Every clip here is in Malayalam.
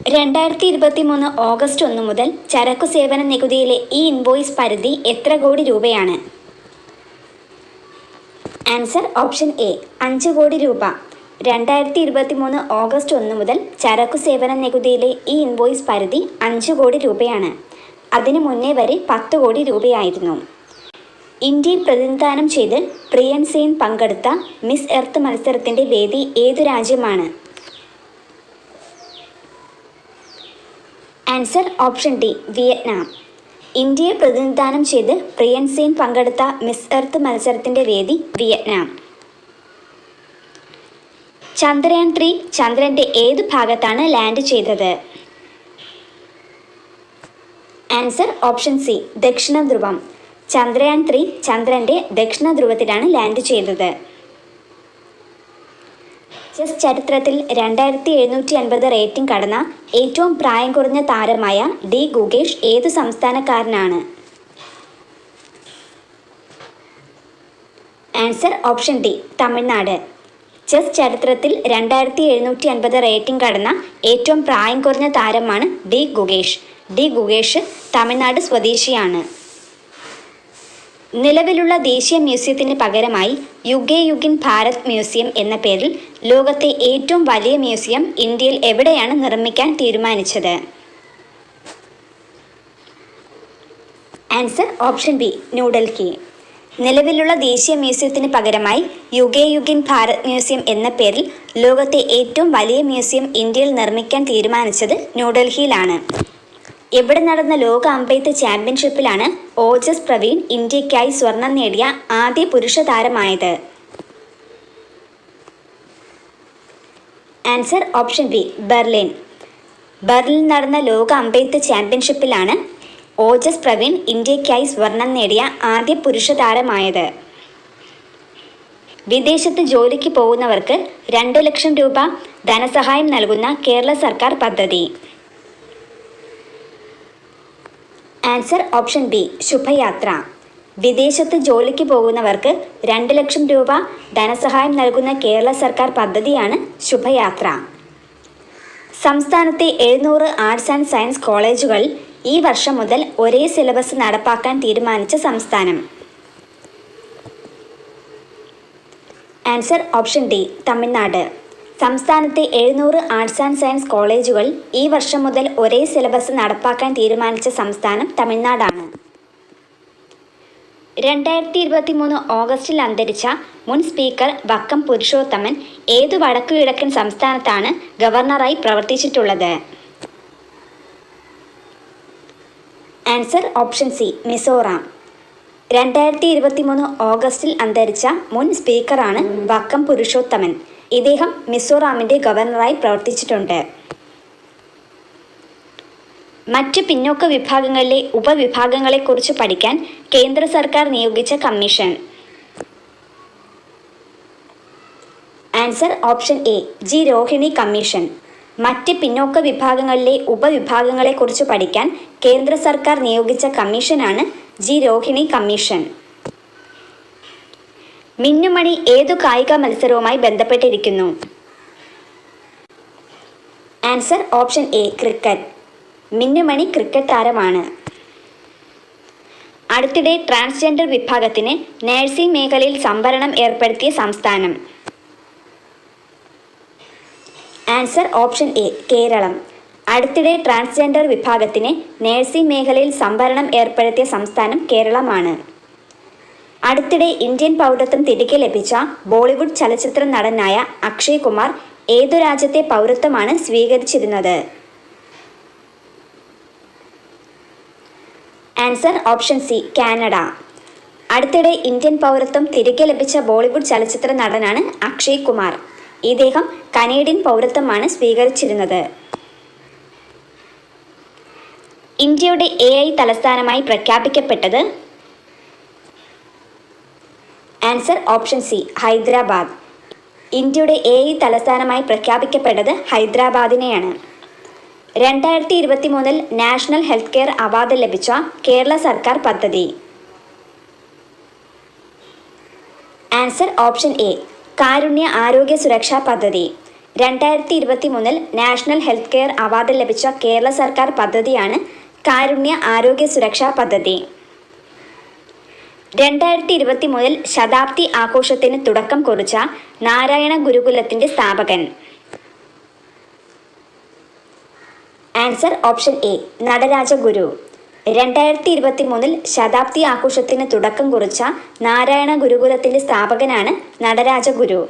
2023 ഓഗസ്റ്റ് 1 മുതൽ ചരക്കു സേവന നികുതിയിലെ ഈ ഇൻവോയ്സ് പരിധി എത്ര കോടി രൂപയാണ്? ആൻസർ ഓപ്ഷൻ എ 5 കോടി രൂപ. 2023 ഓഗസ്റ്റ് 1 മുതൽ ചരക്കു സേവന നികുതിയിലെ ഈ ഇൻവോയ്സ് പരിധി 5 കോടി രൂപയാണ്. അതിനു മുന്നേ വരെ 10 കോടി രൂപയായിരുന്നു. ഇന്ത്യയിൽ പ്രതിനിധാനം ചെയ്ത് പ്രിയൻ സെയിൻ പങ്കെടുത്ത മിസ് എർത്ത് മത്സരത്തിൻ്റെ വേദി ഏതു രാജ്യമാണ്? Answer option D Vietnam. ഇന്ത്യയെ പ്രതിനിധാനം ചെയ്ത് പ്രിയൻ സെയിൻ പങ്കെടുത്ത മിസ് എർത്ത് മത്സരത്തിൻ്റെ വേദി വിയറ്റ്നാം. ചന്ദ്രയാൻ 3 ചന്ദ്രൻ്റെ ഏതു ഭാഗത്താണ് ലാൻഡ് ചെയ്തത്? ആൻസർ ഓപ്ഷൻ സി ദക്ഷിണ ധ്രുവം. ചന്ദ്രയാൻ 3 ചന്ദ്രൻ്റെ ദക്ഷിണ ധ്രുവത്തിലാണ് ലാൻഡ് ചെയ്തത്. ചെസ് ചരിത്രത്തിൽ 2750 റേറ്റിംഗ് കടന്ന ഏറ്റവും പ്രായം കുറഞ്ഞ താരമായ ഡി ഗുഗേഷ് ഏതു സംസ്ഥാനക്കാരനാണ്? Answer option D Tamil Nadu. Chess ചരിത്രത്തിൽ 2750 റേറ്റിംഗ് കടന്ന ഏറ്റവും പ്രായം കുറഞ്ഞ താരമാണ് ഡി ഗുഗേഷ്. ഡി ഗുഗേഷ് തമിഴ്നാട് സ്വദേശിയാണ്. നിലവിലുള്ള ദേശീയ മ്യൂസിയത്തിന് പകരമായി യുഗേ യുഗിൻ ഭാരത് മ്യൂസിയം എന്ന പേരിൽ ലോകത്തെ ഏറ്റവും വലിയ മ്യൂസിയം ഇന്ത്യയിൽ എവിടെയാണ് നിർമ്മിക്കാൻ തീരുമാനിച്ചത്? Answer option B New Delhi. നിലവിലുള്ള ദേശീയ മ്യൂസിയത്തിന് പകരമായി യുഗേ യുഗിൻ ഭാരത് മ്യൂസിയം എന്ന പേരിൽ ലോകത്തെ ഏറ്റവും വലിയ മ്യൂസിയം ഇന്ത്യയിൽ നിർമ്മിക്കാൻ തീരുമാനിച്ചത് ന്യൂഡൽഹിയിലാണ്. എവിടെ നടന്ന ലോക അമ്പെയ്ത്ത് ചാമ്പ്യൻഷിപ്പിലാണ് ഓജസ് പ്രവീൺ ഇന്ത്യയ്ക്കായി സ്വർണം നേടിയ ആദ്യ പുരുഷ താരമായത്? Answer option B Berlin. Berlin നടന്ന ലോക അമ്പെയ്ത്ത് ചാമ്പ്യൻഷിപ്പിലാണ് ഓജസ് പ്രവീൺ ഇന്ത്യയ്ക്കായി സ്വർണം നേടിയ ആദ്യ പുരുഷ താരമായത്. വിദേശത്ത് ജോലിക്ക് പോകുന്നവർക്ക് 2 ലക്ഷം രൂപ ധനസഹായം നൽകുന്ന കേരള സർക്കാർ പദ്ധതി? Answer option B Shubhayatra. വിദേശത്ത് ജോലിക്ക് പോകുന്നവർക്ക് 2 ലക്ഷം രൂപ ധനസഹായം നൽകുന്ന കേരള സർക്കാർ പദ്ധതിയാണ് ശുഭയാത്ര. സംസ്ഥാനത്തെ 700 ആർട്സ് ആൻഡ് സയൻസ് കോളേജുകൾ ഈ വർഷം മുതൽ ഒരേ സിലബസ് നടപ്പാക്കാൻ തീരുമാനിച്ച സംസ്ഥാനം? Answer option D Tamil Nadu. സംസ്ഥാനത്തെ 700 ആർട്സ് ആൻഡ് സയൻസ് കോളേജുകൾ ഈ വർഷം മുതൽ ഒരേ സിലബസ് നടപ്പാക്കാൻ തീരുമാനിച്ച സംസ്ഥാനം തമിഴ്നാടാണ്. 2023 ഓഗസ്റ്റിൽ അന്തരിച്ച മുൻ സ്പീക്കർ വക്കം പുരുഷോത്തമൻ ഏതു വടക്കുകിഴക്കൻ സംസ്ഥാനത്താണ് ഗവർണറായി പ്രവർത്തിച്ചിട്ടുള്ളത്? Answer option C Mizoram. 2023 ഓഗസ്റ്റിൽ അന്തരിച്ച മുൻ സ്പീക്കറാണ് വക്കം പുരുഷോത്തമൻ. ഇദ്ദേഹം മിസോറാമിൻ്റെ ഗവർണറായി പ്രവർത്തിച്ചിട്ടുണ്ട്. മറ്റ് പിന്നോക്ക വിഭാഗങ്ങളിലെ ഉപവിഭാഗങ്ങളെക്കുറിച്ച് പഠിക്കാൻ കേന്ദ്ര സർക്കാർ നിയോഗിച്ച commission? Answer option A G Rohini commission. മറ്റ് പിന്നോക്ക വിഭാഗങ്ങളിലെ ഉപവിഭാഗങ്ങളെക്കുറിച്ച് പഠിക്കാൻ കേന്ദ്ര സർക്കാർ നിയോഗിച്ച കമ്മീഷനാണ് ജി രോഹിണി കമ്മീഷൻ. മിന്നുമണി ഏതു കായിക മത്സരവുമായി ബന്ധപ്പെട്ടിരിക്കുന്നു? Answer option A cricket. Minnu Mani cricket താരമാണ്. അടുത്തിടെ ട്രാൻസ്ജെൻഡർ വിഭാഗത്തിന് നഴ്സിംഗ് മേഖലയിൽ സംവരണം ഏർപ്പെടുത്തിയ സംസ്ഥാനം? Answer option A Keralam. അടുത്തിടെ ട്രാൻസ്ജെൻഡർ വിഭാഗത്തിന് നഴ്സിംഗ് മേഖലയിൽ സംവരണം ഏർപ്പെടുത്തിയ സംസ്ഥാനം കേരളമാണ്. അടുത്തിടെ ഇന്ത്യൻ പൗരത്വം തിരികെ ലഭിച്ച ബോളിവുഡ് ചലച്ചിത്ര നടനായ അക്ഷയ് കുമാർ ഏതു രാജ്യത്തെ പൗരത്വമാണ് സ്വീകരിച്ചിരുന്നത്? Answer option C Canada. അടുത്തിടെ ഇന്ത്യൻ പൗരത്വം തിരികെ ലഭിച്ച ബോളിവുഡ് ചലച്ചിത്ര നടനാണ് അക്ഷയ് കുമാർ. ഇദ്ദേഹം കനേഡിയൻ പൗരത്വമാണ് സ്വീകരിച്ചിരുന്നത്. ഇന്ത്യയുടെ AI തലസ്ഥാനമായി പ്രഖ്യാപിക്കപ്പെട്ടത്? Answer option C Hyderabad. ഇന്ത്യയുടെ AI തലസ്ഥാനമായി പ്രഖ്യാപിക്കപ്പെട്ടത് ഹൈദരാബാദിനെയാണ്. 2023 നാഷണൽ ഹെൽത്ത് കെയർ അവാർഡ് ലഭിച്ച കേരള സർക്കാർ പദ്ധതി? ആൻസർ ഓപ്ഷൻ എ കാരുണ്യ ആരോഗ്യ സുരക്ഷാ പദ്ധതി. 2023 നാഷണൽ ഹെൽത്ത് കെയർ അവാർഡ് ലഭിച്ച കേരള സർക്കാർ പദ്ധതിയാണ് കാരുണ്യ ആരോഗ്യ സുരക്ഷാ പദ്ധതി. 2023 ശതാബ്ദി ആഘോഷത്തിന് തുടക്കം കുറിച്ച നാരായണ ഗുരുകുലത്തിന്റെ സ്ഥാപകൻ. Answer option A Nataraja Guru. 2023 ശതാബ്ദി ആഘോഷത്തിന് തുടക്കം കുറിച്ച നാരായണ ഗുരുകുലത്തിന്റെ സ്ഥാപകനാണ് നടരാജ ഗുരു.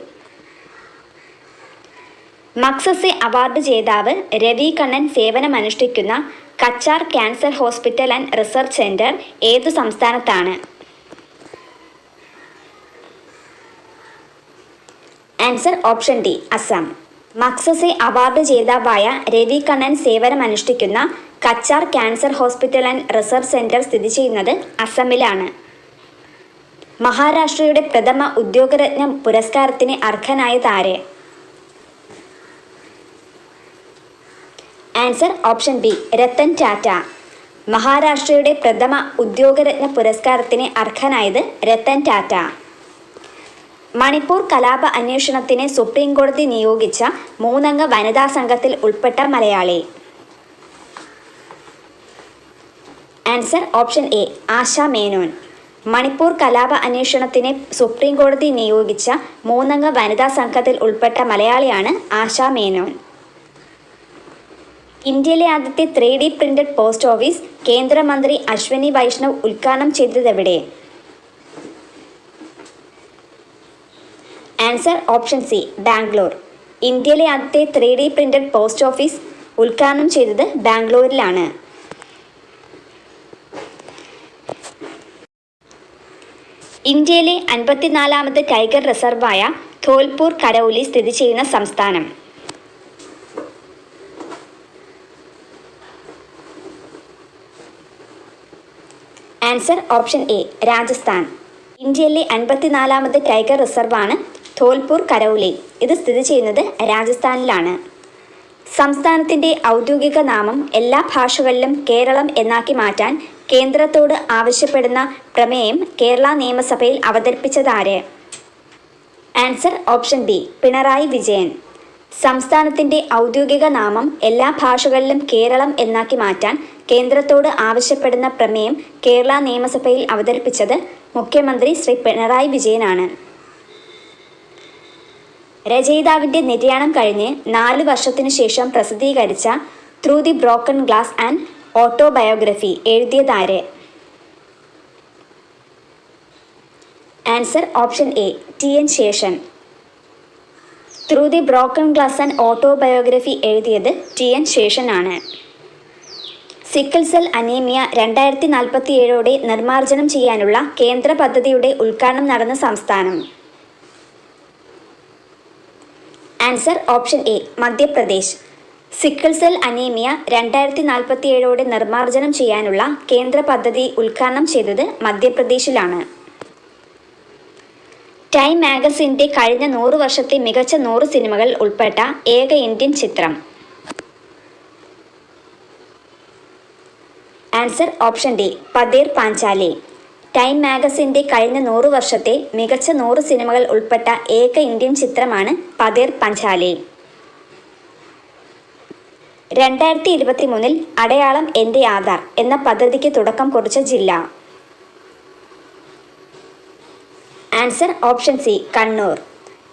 മക്സസെ അവാർഡ് ജേതാവ് രവി കണ്ണൻ സേവനമനുഷ്ഠിക്കുന്ന Cachar cancer hospital and research centre ഏതു സംസ്ഥാനത്താണ്? Answer option D Assam. Magsaysay award ജേതാവായ രവി കണ്ണൻ സേവനമനുഷ്ഠിക്കുന്ന Cachar cancer hospital and research centre സ്ഥിതി ചെയ്യുന്നത് അസമിലാണ്. മഹാരാഷ്ട്രയുടെ പ്രഥമ ഉദ്യോഗരത്ന പുരസ്കാരത്തിന് അർഹനായതാരെ? Answer option B Ratan Tata. മഹാരാഷ്ട്രയുടെ പ്രഥമ ഉദ്യോഗരത്ന പുരസ്കാരത്തിന് അർഹനായത് രത്തൻ ടാറ്റ. മണിപ്പൂർ കലാപ അന്വേഷണത്തിന് സുപ്രീം കോടതി നിയോഗിച്ച 3 അംഗ വനിതാ സംഘത്തിൽ ഉൾപ്പെട്ട മലയാളി? ആൻസർ ഓപ്ഷൻ എ ആശ മേനോൻ. മണിപ്പൂർ കലാപ അന്വേഷണത്തിന് സുപ്രീം കോടതി നിയോഗിച്ച 3 അംഗ വനിതാ സംഘത്തിൽ ഉൾപ്പെട്ട മലയാളിയാണ് ആശ മേനോൻ. ഇന്ത്യയിലെ ആദ്യത്തെ 3D പ്രിന്റഡ് പോസ്റ്റ് ഓഫീസ് കേന്ദ്രമന്ത്രി അശ്വനി വൈഷ്ണവ് ഉദ്ഘാടനം ചെയ്തതെവിടെ? Answer option C Bangalore. ഇന്ത്യയിലെ ആദ്യത്തെ 3D പ്രിന്റഡ് പോസ്റ്റ് ഓഫീസ് ഉദ്ഘാടനം ചെയ്തത് ബാംഗ്ലൂരിലാണ്. ഇന്ത്യയിലെ 54ാമത് ടൈഗർ റിസർവായ ധോൽപൂർ കരൗലി സ്ഥിതി ചെയ്യുന്ന സംസ്ഥാനം? Answer option A Rajasthan. ഇന്ത്യയിലെ 54ാമത് ടൈഗർ റിസർവാണ് ധോൽപൂർ കരൗലി. ഇത് സ്ഥിതി ചെയ്യുന്നത് രാജസ്ഥാനിലാണ്. സംസ്ഥാനത്തിൻ്റെ ഔദ്യോഗിക നാമം എല്ലാ ഭാഷകളിലും കേരളം എന്നാക്കി മാറ്റാൻ കേന്ദ്രത്തോട് ആവശ്യപ്പെടുന്ന പ്രമേയം കേരള നിയമസഭയിൽ അവതരിപ്പിച്ചതാര്? Answer option B Pinarayi Vijayan. സംസ്ഥാനത്തിൻ്റെ ഔദ്യോഗിക നാമം എല്ലാ ഭാഷകളിലും കേരളം എന്നാക്കി മാറ്റാൻ കേന്ദ്രത്തോട് ആവശ്യപ്പെടുന്ന പ്രമേയം കേരള നിയമസഭയിൽ അവതരിപ്പിച്ചത് മുഖ്യമന്ത്രി ശ്രീ പിണറായി വിജയനാണ്. രചയിതാവിൻ്റെ നിര്യാണം കഴിഞ്ഞ് 4 വർഷത്തിനു ശേഷം പ്രസിദ്ധീകരിച്ച through the broken glass and autobiography എഴുതിയതാര്? Answer option A TN Seshan. Through the broken glass and autobiography എഴുതിയത് TN ശേഷനാണ്. സിക്കിൾ സെൽ അനീമിയ 2047 നിർമ്മാർജ്ജനം ചെയ്യാനുള്ള കേന്ദ്ര പദ്ധതിയുടെ ഉദ്ഘാടനം നടന്ന സംസ്ഥാനം? Answer option A Madhya Pradesh. Sickle cell anaemia 2047 നിർമ്മാർജ്ജനം ചെയ്യാനുള്ള കേന്ദ്ര പദ്ധതി ഉദ്ഘാടനം ചെയ്തത് മധ്യപ്രദേശിലാണ്. ടൈം മാഗസിൻ്റെ കഴിഞ്ഞ 100 വർഷത്തെ മികച്ച 100 സിനിമകൾ ഉൾപ്പെട്ട ഏക ഇന്ത്യൻ ചിത്രം? Answer option D Pather Panchali. Time മാഗസിൻ്റെ കഴിഞ്ഞ 100 വർഷത്തെ മികച്ച 100 സിനിമകൾ ഉൾപ്പെട്ട ഏക ഇന്ത്യൻ ചിത്രമാണ് പതേർ പാഞ്ചാലി. 2023 അടയാളം എൻ്റെ ആധാർ എന്ന പദ്ധതിക്ക് തുടക്കം കുറിച്ച ജില്ല? Answer option C Kannur.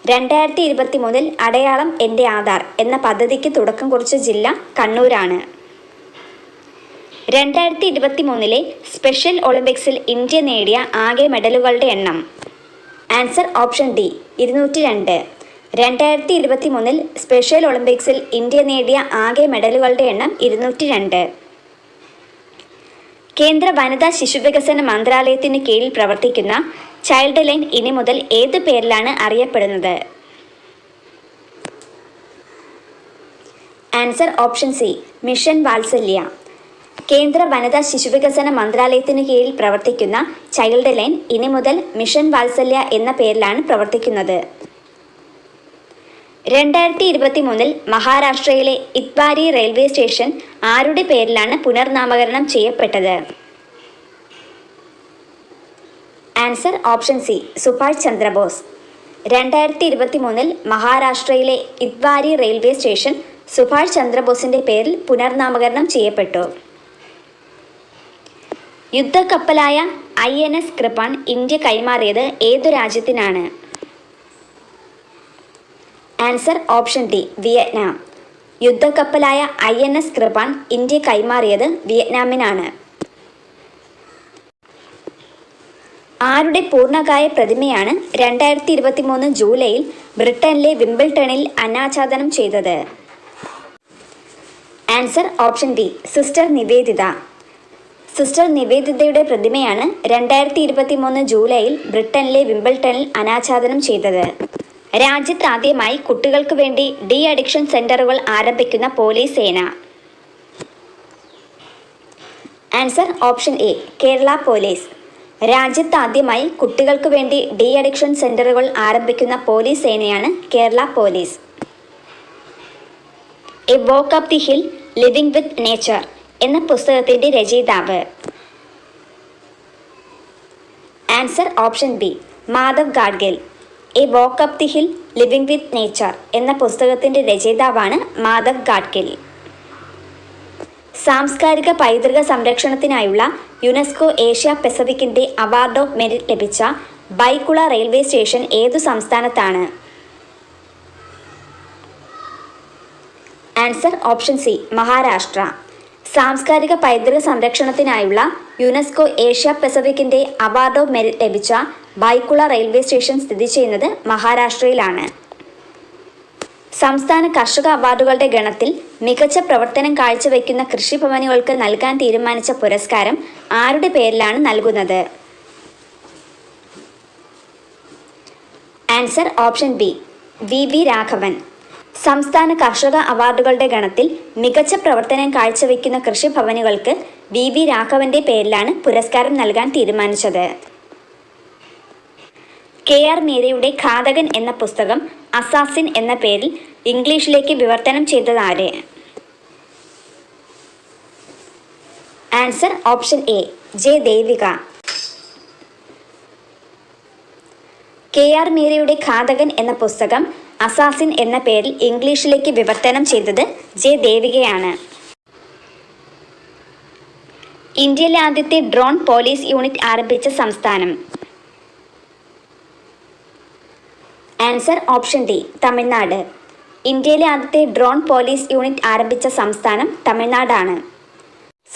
2023 അടയാളം എൻ്റെ ആധാർ എന്ന പദ്ധതിക്ക് തുടക്കം കുറിച്ച ജില്ല കണ്ണൂരാണ്. 2023 സ്പെഷ്യൽ ഒളിമ്പിക്സിൽ ഇന്ത്യ നേടിയ ആകെ മെഡലുകളുടെ എണ്ണം? Answer option D 202. 2023 സ്പെഷ്യൽ ഒളിമ്പിക്സിൽ ഇന്ത്യ നേടിയ ആകെ മെഡലുകളുടെ എണ്ണം 202. കേന്ദ്ര വനിതാ ശിശുവികസന മന്ത്രാലയത്തിന് കീഴിൽ പ്രവർത്തിക്കുന്ന ചൈൽഡ് ലൈൻ ഇനി മുതൽ ഏത് പേരിലാണ് അറിയപ്പെടുന്നത്? ആൻസർ ഓപ്ഷൻ സി മിഷൻ വാത്സല്യ. കേന്ദ്ര വനിതാ ശിശുവികസന മന്ത്രാലയത്തിന് കീഴിൽ പ്രവർത്തിക്കുന്ന ചൈൽഡ് ലൈൻ ഇനി മുതൽ മിഷൻ വാത്സല്യ എന്ന പേരിലാണ് പ്രവർത്തിക്കുന്നത്. 2023 മഹാരാഷ്ട്രയിലെ ഇത്വാരി റെയിൽവേ സ്റ്റേഷൻ ആരുടെ പേരിലാണ് പുനർനാമകരണം ചെയ്യപ്പെട്ടത്? Answer option C Subhash Chandrabose. 2023 മഹാരാഷ്ട്രയിലെ ഇദ്വാരി റെയിൽവേ സ്റ്റേഷൻ സുഭാഷ് ചന്ദ്രബോസിന്റെ പേരിൽ പുനർനാമകരണം ചെയ്യപ്പെട്ടു. യുദ്ധക്കപ്പലായ INS കൃപാൺ ഇന്ത്യ കൈമാറിയത് ഏതു രാജ്യത്തിനാണ്? Answer option D, Vietnam. യുദ്ധക്കപ്പലായ INS കൃപാൺ ഇന്ത്യ കൈമാറിയത് വിയറ്റ്നാമിനാണ്. ആരുടെ പൂർണ്ണകായ പ്രതിമയാണ് 2023 ജൂലൈയിൽ ബ്രിട്ടനിലെ വിംബിൾട്ടണിൽ അനാച്ഛാദനം ചെയ്തത്? Answer option D, sister Nivedita. Sister നിവേദിതയുടെ പ്രതിമയാണ് 2023 ജൂലൈയിൽ ബ്രിട്ടനിലെ വിംബിൾട്ടണിൽ അനാച്ഛാദനം ചെയ്തത്. രാജ്യത്ത് ആദ്യമായി കുട്ടികൾക്ക് വേണ്ടി ഡി അഡിക്ഷൻ സെന്ററുകൾ ആരംഭിക്കുന്ന പോലീസ് സേന? Answer option A, Kerala police. രാജ്യത്ത് ആദ്യമായി കുട്ടികൾക്ക് വേണ്ടി ഡി അഡിക്ഷൻ സെന്ററുകൾ ആരംഭിക്കുന്ന പോലീസ് സേനയാണ് Kerala police. A walk up the hill living with nature എന്ന പുസ്തകത്തിന്റെ രചയിതാവ്? Answer option B, Madhav Gadgil. A walk up the hill living with nature എന്ന പുസ്തകത്തിന്റെ രചയിതാവാണ് മാധവ് ഗാഡ്ഗിൽ. സാംസ്കാരിക പൈതൃക സംരക്ഷണത്തിനായുള്ള യുനെസ്കോ ഏഷ്യ പസഫിക്കിന്റെ അവാർഡ് ഓഫ് മെരിറ്റ് ലഭിച്ച ബൈക്കുള റെയിൽവേ സ്റ്റേഷൻ ഏതു സംസ്ഥാനത്താണ്? Answer option C, Maharashtra. സാംസ്കാരിക പൈതൃക സംരക്ഷണത്തിനായുള്ള യുനെസ്കോ ഏഷ്യ പസഫിക്കിന്റെ അവാർഡ് ഓഫ് മെരിറ്റ് ലഭിച്ച ബൈക്കുള റെയിൽവേ സ്റ്റേഷൻ സ്ഥിതി ചെയ്യുന്നത് മഹാരാഷ്ട്രയിലാണ്. സംസ്ഥാന കർഷക അവാർഡുകളുടെ ഗണത്തിൽ മികച്ച പ്രവർത്തനം കാഴ്ചവെക്കുന്ന കൃഷിഭവനുകൾക്ക് നൽകാൻ തീരുമാനിച്ച പുരസ്കാരം ആരുടെ പേരിലാണ് നൽകുന്നത്? Answer option B, VV Raghavan. സംസ്ഥാന കർഷക അവാർഡുകളുടെ ഗണത്തിൽ മികച്ച പ്രവർത്തനം കാഴ്ചവെക്കുന്ന കൃഷിഭവനുകൾക്ക് VV രാഘവന്റെ പേരിലാണ് പുരസ്കാരം നൽകാൻ തീരുമാനിച്ചത്. KR മീരയുടെ ഘാതകൻ എന്ന പുസ്തകം അസാസിൻ എന്ന പേരിൽ ഇംഗ്ലീഷിലേക്ക് വിവർത്തനം ചെയ്തത് ആര്? Answer option A, J Devika. KR മീരയുടെ ഘാതകൻ എന്ന പുസ്തകം അസാസിൻ എന്ന പേരിൽ ഇംഗ്ലീഷിലേക്ക് വിവർത്തനം ചെയ്തത് J ദേവികയാണ്. ഇന്ത്യയിലെ ആദ്യത്തെ ഡ്രോൺ പോലീസ് യൂണിറ്റ് ആരംഭിച്ച സംസ്ഥാനം? Answer option D, Tamil Nadu. ഇന്ത്യയിലെ ആദ്യത്തെ ഡ്രോൺ പോലീസ് യൂണിറ്റ് ആരംഭിച്ച സംസ്ഥാനം തമിഴ്നാടാണ്.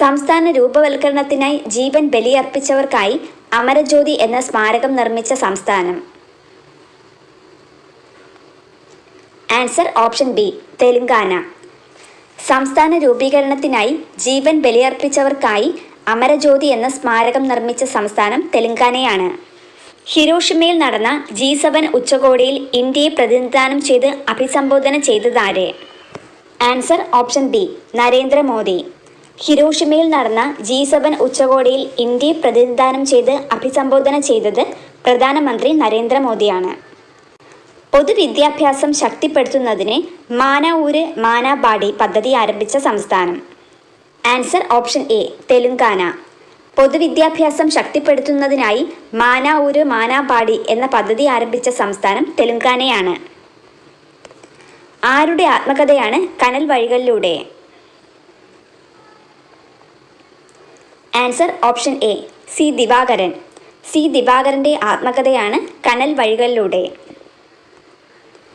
സംസ്ഥാന രൂപവൽക്കരണത്തിനായി ജീവൻ ബലിയർപ്പിച്ചവർക്കായി അമരജ്യോതി എന്ന സ്മാരകം നിർമ്മിച്ച സംസ്ഥാനം? Answer option B, Telangana. സംസ്ഥാന രൂപീകരണത്തിനായി ജീവൻ ബലിയർപ്പിച്ചവർക്കായി അമരജ്യോതി എന്ന സ്മാരകം നിർമ്മിച്ച സംസ്ഥാനം തെലുങ്കാനയാണ്. ഹിരോഷിമയിൽ നടന്ന G7 ഉച്ചകോടിയിൽ ഇന്ത്യയെ പ്രതിനിധാനം ചെയ്ത് അഭിസംബോധന ചെയ്തതാരെ? Answer option B, Narendra Modi. ഹിരോഷിമയിൽ നടന്ന G7 ഉച്ചകോടിയിൽ ഇന്ത്യയെ പ്രതിനിധാനം ചെയ്ത് അഭിസംബോധന ചെയ്തത് പ്രധാനമന്ത്രി നരേന്ദ്രമോദിയാണ്. പൊതുവിദ്യാഭ്യാസം ശക്തിപ്പെടുത്തുന്നതിന് മാനാ ഊര് മാനാ ബാടി പദ്ധതി ആരംഭിച്ച സംസ്ഥാനം? Answer option A, Telangana. പൊതുവിദ്യാഭ്യാസം ശക്തിപ്പെടുത്തുന്നതിനായി മാനാ ഊര് മാനാ ബാടി എന്ന പദ്ധതി ആരംഭിച്ച സംസ്ഥാനം തെലുങ്കാനയാണ്. ആരുടെ ആത്മകഥയാണ് കനൽ വഴികളിലൂടെ? Answer option A, C Divakaran. C ദിവാകരൻ്റെ ആത്മകഥയാണ് കനൽ വഴികളിലൂടെ.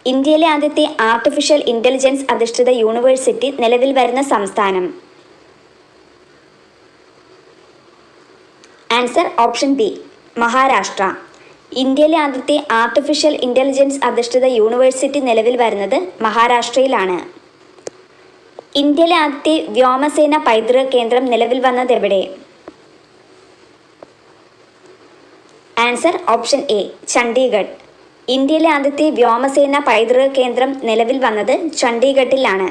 ഇന്ത്യയിലെ ആദ്യത്തെ ആർട്ടിഫിഷ്യൽ ഇൻ്റലിജൻസ് അധിഷ്ഠിത യൂണിവേഴ്സിറ്റി നിലവിൽ വരുന്ന സംസ്ഥാനം? Answer option B, Maharashtra. ഇന്ത്യയിലെ ആദ്യത്തെ ആർട്ടിഫിഷ്യൽ ഇൻ്റലിജൻസ് അധിഷ്ഠിത യൂണിവേഴ്സിറ്റി നിലവിൽ വരുന്നത് മഹാരാഷ്ട്രയിലാണ്. ഇന്ത്യയിലെ ആദ്യത്തെ വ്യോമസേന പൈതൃക കേന്ദ്രം നിലവിൽ വന്നത് എവിടെ? Answer option A, Chandigarh. ഇന്ത്യയിലെ ആദ്യത്തെ വ്യോമസേന പൈതൃക കേന്ദ്രം നിലവിൽ വന്നത് ചണ്ഡീഗഡിലാണ്.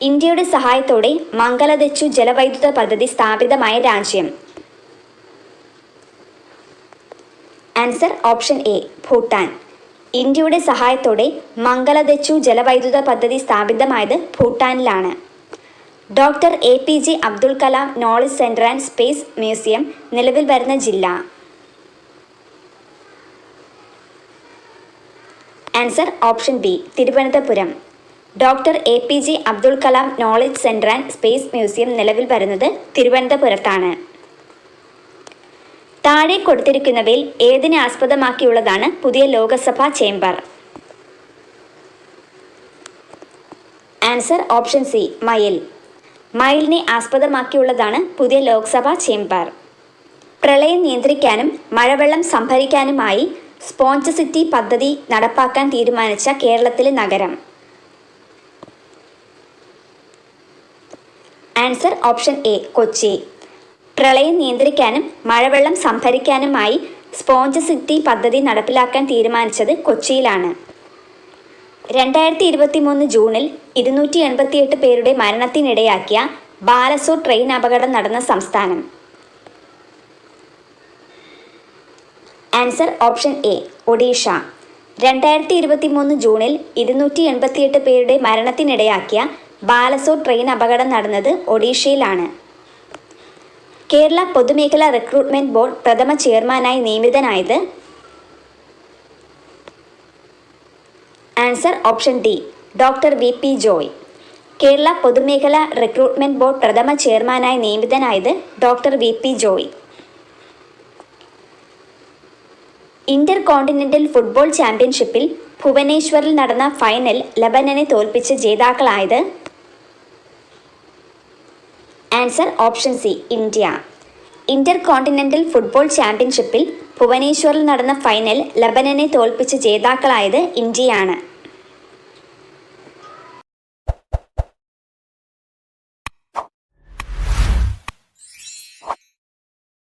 ഇന്ത്യയുടെ സഹായത്തോടെ മംഗലദച്ചു ജലവൈദ്യുത പദ്ധതി സ്ഥാപിതമായ രാജ്യം? Answer option A, Bhutan. ഇന്ത്യയുടെ സഹായത്തോടെ മംഗലദച്ചു ജലവൈദ്യുത പദ്ധതി സ്ഥാപിതമായത് ഭൂട്ടാനിലാണ്. Doctor APJ Abdul Kalam knowledge centre and space museum നിലവിൽ വരുന്ന ജില്ല? Answer option B Thiruvananthapuram. Doctor APJ Abdul Kalam knowledge centre and space museum നിലവിൽ വരുന്നത് തിരുവനന്തപുരത്താണ്. താഴെ കൊടുത്തിരിക്കുന്നവയിൽ ഏതിനെ ആസ്പദമാക്കിയുള്ളതാണ് പുതിയ Lok Sabha chamber? Answer option C മയിൽ. മയിലിനെ ആസ്പദമാക്കിയുള്ളതാണ് പുതിയ ലോക്സഭാ ചേംബർ. പ്രളയം നിയന്ത്രിക്കാനും മഴവെള്ളം സംഭരിക്കാനുമായി സ്പോഞ്ച് സിറ്റി പദ്ധതി നടപ്പാക്കാൻ തീരുമാനിച്ച കേരളത്തിലെ നഗരം? Answer option A Kochi. പ്രളയം നിയന്ത്രിക്കാനും മഴവെള്ളം സംഭരിക്കാനുമായി സ്പോഞ്ച് സിറ്റി പദ്ധതി നടപ്പിലാക്കാൻ തീരുമാനിച്ചത് കൊച്ചിയിലാണ്. 2023 ജൂണിൽ 288 പേരുടെ മരണത്തിനിടയാക്കിയ ബാലസോർ ട്രെയിൻ അപകടം നടന്ന സംസ്ഥാനം? Answer option A Odisha. 2023 ജൂണിൽ 288 പേരുടെ മരണത്തിനിടയാക്കിയ ബാലസോർ ട്രെയിൻ അപകടം നടന്നത് ഒഡീഷയിലാണ്. കേരള പൊതുമേഖലാ റിക്രൂട്ട്മെന്റ് ബോർഡ് പ്രഥമ ചെയർമാനായി നിയമിതനായത്? Answer option D doctor VP Joy. Kerala പൊതുമേഖലാ റിക്രൂട്ട്മെന്റ് ബോർഡ് പ്രഥമ ചെയർമാനായി നിയമിതനായത് doctor VP Joy. Intercontinental football ചാമ്പ്യൻഷിപ്പിൽ ഭുവനേശ്വറിൽ നടന്ന ഫൈനൽ ലബനനെ തോൽപ്പിച്ച് ജേതാക്കളായത്? Answer option C India. Intercontinental football ചാമ്പ്യൻഷിപ്പിൽ ഭുവനേശ്വറിൽ നടന്ന ഫൈനൽ ലബനനെ തോൽപ്പിച്ച് ജേതാക്കളായത് ഇന്ത്യയാണ്.